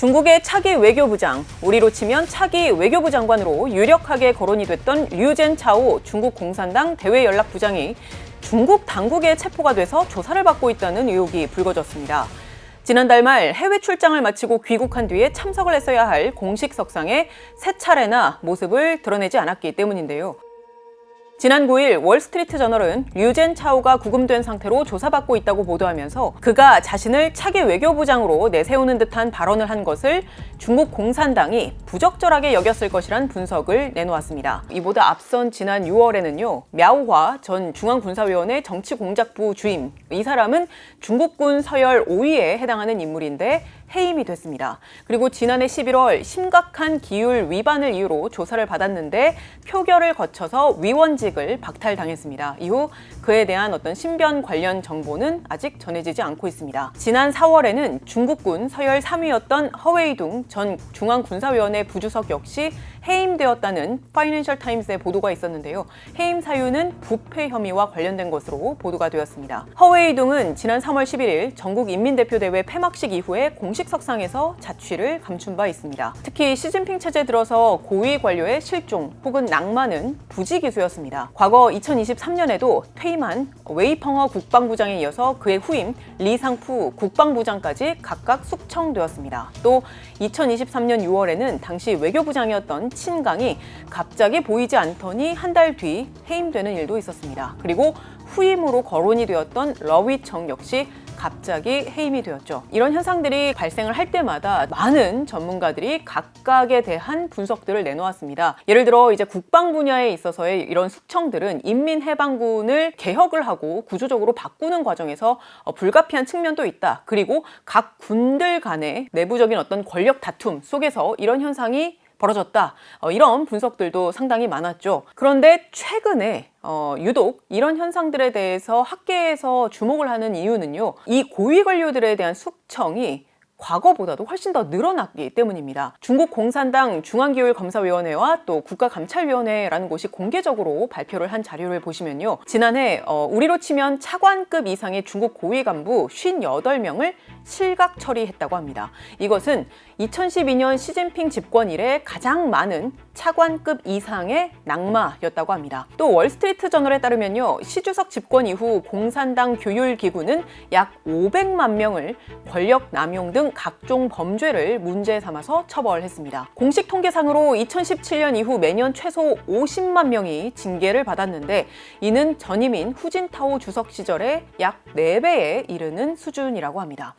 중국의 차기 외교부장, 우리로 치면 차기 외교부 장관으로 유력하게 거론이 됐던 류젠차오 중국 공산당 대외연락부장이 중국 당국에 체포가 돼서 조사를 받고 있다는 의혹이 불거졌습니다. 지난달 말 해외 출장을 마치고 귀국한 뒤에 참석을 했어야 할 공식 석상에 세 차례나 모습을 드러내지 않았기 때문인데요. 지난 9일 월스트리트저널은 류젠차오가 구금된 상태로 조사받고 있다고 보도하면서 그가 자신을 차기 외교부장으로 내세우는 듯한 발언을 한 것을 중국 공산당이 부적절하게 여겼을 것이란 분석을 내놓았습니다. 이보다 앞선 지난 6월에는요. мя오화 전 중앙군사위원회 정치공작부 주임, 이 사람은 중국군 서열 5위에 해당하는 인물인데 해임이 됐습니다. 그리고 지난해 11월 심각한 기율 위반을 이유로 조사를 받았는데 표결을 거쳐서 위원직을 박탈당했습니다. 이후 그에 대한 어떤 신변 관련 정보는 아직 전해지지 않고 있습니다. 지난 4월에는 중국군 서열 3위였던 허웨이둥 전 중앙군사위원회 부주석 역시 해임되었다는 파이낸셜 타임스의 보도가 있었는데요. 해임 사유는 부패 혐의와 관련된 것으로 보도가 되었습니다. 허웨이둥은 지난 3월 11일 전국인민대표대회 폐막식 이후에 공식 석상에서 자취를 감춘 바 있습니다. 특히 시진핑 체제 들어서 고위 관료의 실종 혹은 낙마는 부지기수였습니다. 과거 2023년에도 퇴임한 웨이펑어 국방부장에 이어서 그의 후임 리상푸 국방부장까지 각각 숙청되었습니다. 또 2023년 6월에는 당시 외교부장이었던 친강이 갑자기 보이지 않더니 한 달 뒤 해임되는 일도 있었습니다. 그리고 후임으로 거론이 되었던 러위청 역시 갑자기 해임이 되었죠. 이런 현상들이 발생을 할 때마다 많은 전문가들이 각각에 대한 분석들을 내놓았습니다. 예를 들어 이제 국방 분야에 있어서의 이런 숙청들은 인민해방군을 개혁을 하고 구조적으로 바꾸는 과정에서 불가피한 측면도 있다. 그리고 각 군들 간의 내부적인 어떤 권력 다툼 속에서 이런 현상이 벌어졌다. 이런 분석들도 상당히 많았죠. 그런데 최근에 유독 이런 현상들에 대해서 학계에서 주목을 하는 이유는요. 이 고위 관료들에 대한 숙청이 과거보다도 훨씬 더 늘어났기 때문입니다. 중국 공산당 중앙기율검사위원회와 또 국가감찰위원회라는 곳이 공개적으로 발표를 한 자료를 보시면요. 지난해 우리로 치면 차관급 이상의 중국 고위 간부 58명을 실각 처리했다고 합니다. 이것은 2012년 시진핑 집권 이래 가장 많은 차관급 이상의 낙마였다고 합니다. 또 월스트리트저널에 따르면요. 시 주석 집권 이후 공산당 교율기구는 약 500만 명을 권력 남용 등 각종 범죄를 문제 삼아서 처벌했습니다. 공식 통계상으로 2017년 이후 매년 최소 50만 명이 징계를 받았는데 이는 전임인 후진타오 주석 시절의 약 4배에 이르는 수준이라고 합니다.